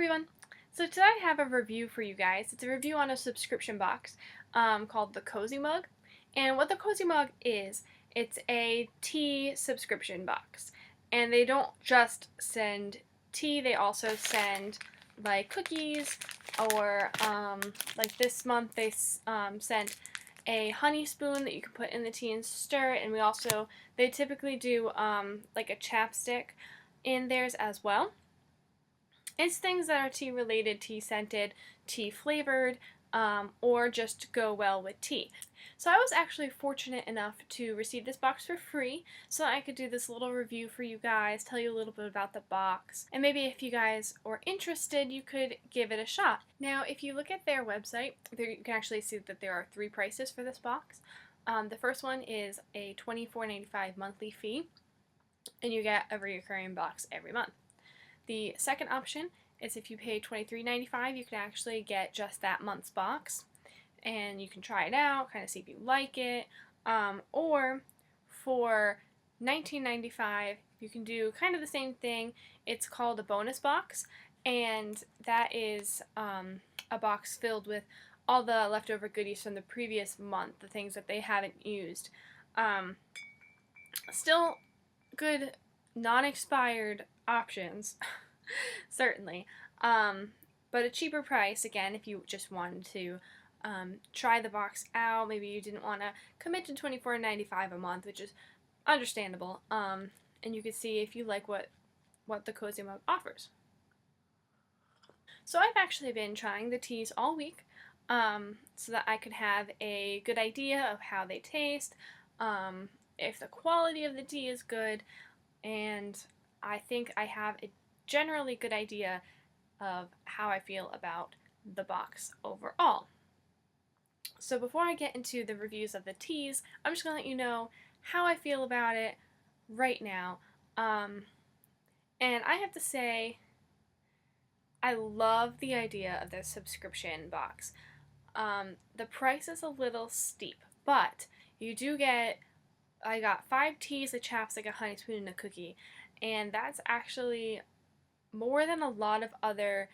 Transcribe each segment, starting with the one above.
everyone! So today I have a review for you guys. It's a review on a subscription box called the Cozy Mug. And what the Cozy Mug is, it's a tea subscription box. And they don't just send tea, they also send like cookies or like this month they sent a honey spoon that you can put in the tea and stir it. And they typically do like a chapstick in theirs as well. It's things that are tea related, tea scented, tea flavored, or just go well with tea. So I was actually fortunate enough to receive this box for free so I could do this little review for you guys, tell you a little bit about the box, and maybe if you guys are interested you could give it a shot. Now if you look at their website, you can actually see that there are three prices for this box. The first one is a $24.95 monthly fee, and you get a recurring box every month. The second option is if you pay $23.95, you can actually get just that month's box, and you can try it out, kind of see if you like it. Or for $19.95, you can do kind of the same thing. It's called a bonus box, and that is a box filled with all the leftover goodies from the previous month, the things that they haven't used. Still good non-expired options, certainly, but a cheaper price, again, if you just wanted to try the box out. Maybe you didn't want to commit to $24.95 a month, which is understandable, and you can see if you like what the Cozy Mug offers. So I've actually been trying the teas all week so that I could have a good idea of how they taste, if the quality of the tea is good, and I think I have a generally good idea of how I feel about the box overall. So before I get into the reviews of the teas, I'm just going to let you know how I feel about it right now. And I have to say, I love the idea of the subscription box. The price is a little steep, but you do get, I got 5 teas, a chapstick, a honey spoon, and a cookie. And that's actually more than a lot of other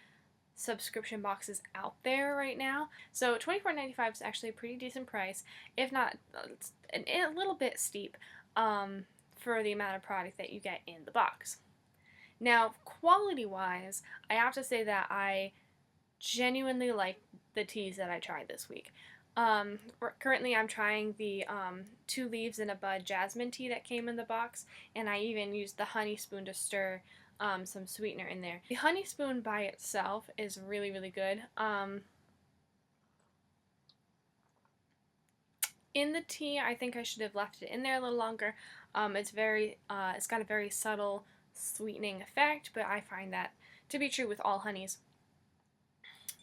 subscription boxes out there right now. So $24.95 is actually a pretty decent price, if not a little bit steep for the amount of product that you get in the box. Now, quality-wise, I have to say that I genuinely like the teas that I tried this week. Currently I'm trying the 2 leaves in a bud jasmine tea that came in the box, and I even used the honey spoon to stir some sweetener in there. The honey spoon by itself is really, really good. In the tea, I think I should have left it in there a little longer. It's got a very subtle sweetening effect, but I find that to be true with all honeys.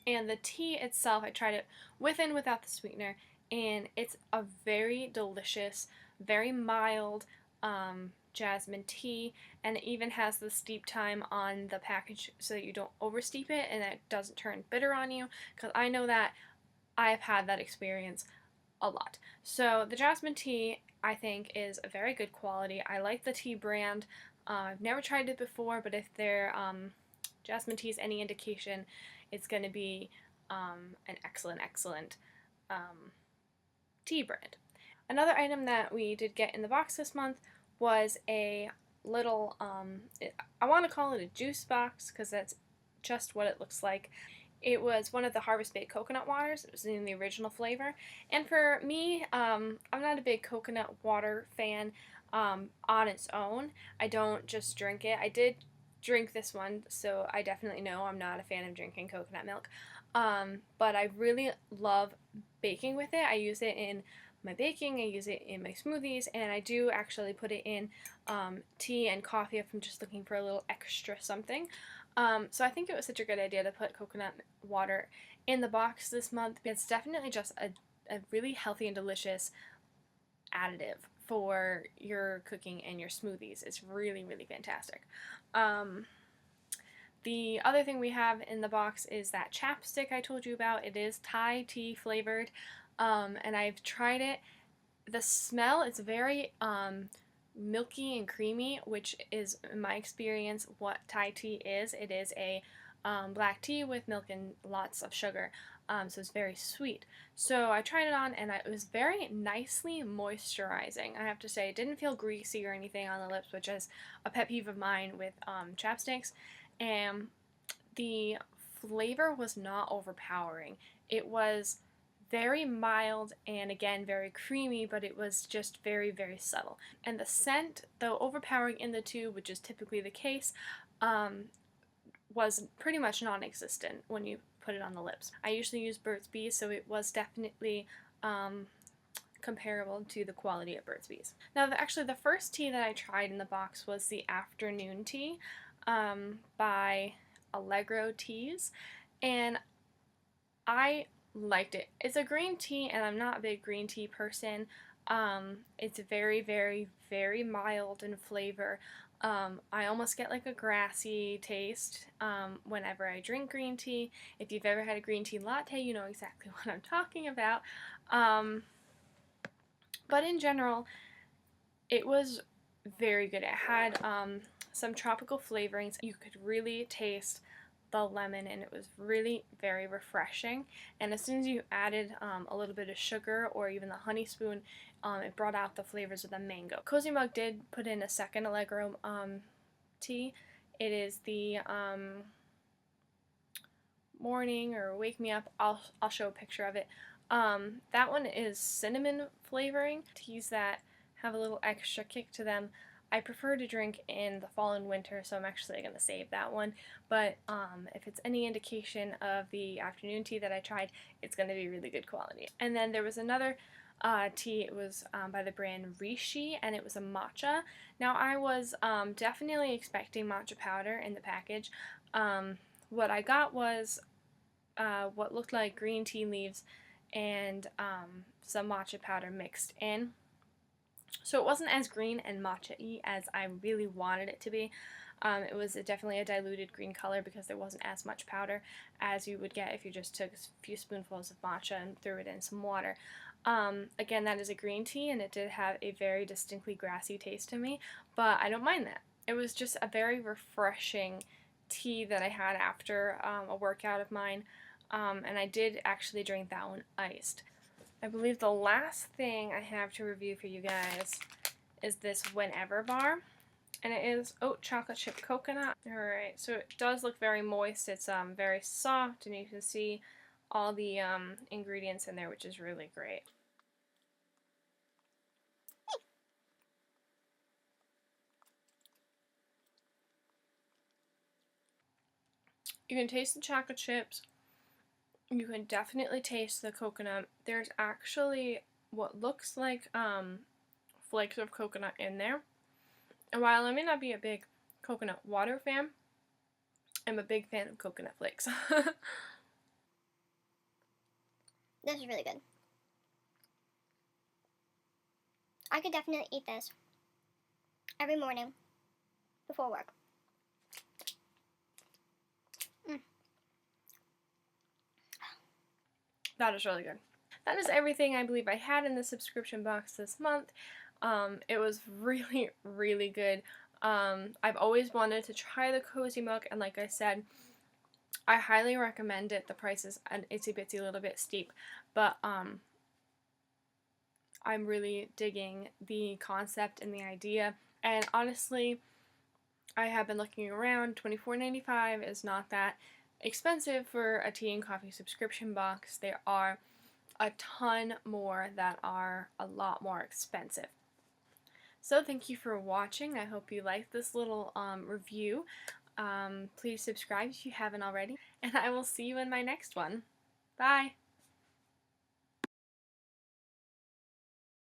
And the tea itself, I tried it with and without the sweetener, and it's a very delicious, very mild jasmine tea, and it even has the steep time on the package so that you don't oversteep it and it doesn't turn bitter on you, because I know that I've had that experience a lot. So the jasmine tea, I think, is a very good quality. I like the tea brand. I've never tried it before, but if their jasmine tea is any indication, it's going to be an excellent tea brand. Another item that we did get in the box this month was a little, I want to call it a juice box because that's just what it looks like. It was one of the Harvest Baked coconut waters. It was in the original flavor. And for me, I'm not a big coconut water fan on its own. I don't just drink it. I did drink this one, so I definitely know I'm not a fan of drinking coconut milk. But I really love baking with it. I use it in my baking, I use it in my smoothies, and I do actually put it in tea and coffee if I'm just looking for a little extra something. So I think it was such a good idea to put coconut water in the box this month. It's definitely just a really healthy and delicious additive for your cooking and your smoothies. It's really, really fantastic. The other thing we have in the box is that chapstick I told you about. It is Thai tea flavored, and I've tried it. The smell is very milky and creamy, which is, in my experience, what Thai tea is. It is a black tea with milk and lots of sugar. So it's very sweet. So I tried it on and it was very nicely moisturizing. I have to say, it didn't feel greasy or anything on the lips, which is a pet peeve of mine with chapsticks. And the flavor was not overpowering. It was very mild and again very creamy, but it was just very, very subtle. And the scent, though overpowering in the tube, which is typically the case, was pretty much non-existent when you put it on the lips. I usually use Burt's Bees, so it was definitely comparable to the quality of Burt's Bees. Now, actually, the first tea that I tried in the box was the afternoon tea by Allegro Teas, and I liked it. It's a green tea, and I'm not a big green tea person. It's very, very, very mild in flavor. I almost get like a grassy taste whenever I drink green tea. If you've ever had a green tea latte, you know exactly what I'm talking about. But in general, it was very good. It had some tropical flavorings. You could really taste the lemon, and it was really very refreshing. And as soon as you added a little bit of sugar or even the honey spoon, it brought out the flavors of the mango. Cozy Mug did put in a second Allegro tea. It is the morning or wake me up. I'll show a picture of it. That one is cinnamon flavoring. Teas that have a little extra kick to them, I prefer to drink in the fall and winter, so I'm actually going to save that one. But if it's any indication of the afternoon tea that I tried, it's going to be really good quality. And then there was another tea. It was by the brand Rishi, and it was a matcha. Now, I was definitely expecting matcha powder in the package. What I got was what looked like green tea leaves and some matcha powder mixed in. So it wasn't as green and matcha-y as I really wanted it to be. It was definitely a diluted green color because there wasn't as much powder as you would get if you just took a few spoonfuls of matcha and threw it in some water. Again, that is a green tea, and it did have a very distinctly grassy taste to me, but I don't mind that. It was just a very refreshing tea that I had after a workout of mine, and I did actually drink that one iced. I believe the last thing I have to review for you guys is this Whenever bar, and it is oat chocolate chip coconut. Alright, so it does look very moist. It's very soft, and you can see all the ingredients in there, which is really great. You can taste the chocolate chips. You can definitely taste the coconut. There's actually what looks like flakes of coconut in there. And while I may not be a big coconut water fan, I'm a big fan of coconut flakes. This is really good. I could definitely eat this every morning before work. That is really good. That is everything I believe I had in the subscription box this month. It was really, really good. I've always wanted to try the Cozy Mug, and like I said, I highly recommend it. The price is an itsy bitsy little bit steep, but I'm really digging the concept and the idea. And honestly, I have been looking around. $24.95 is not that expensive for a tea and coffee subscription box. There are a ton more that are a lot more expensive. So thank you for watching. I hope you liked this little review. Please subscribe if you haven't already, and I will see you in my next one. Bye!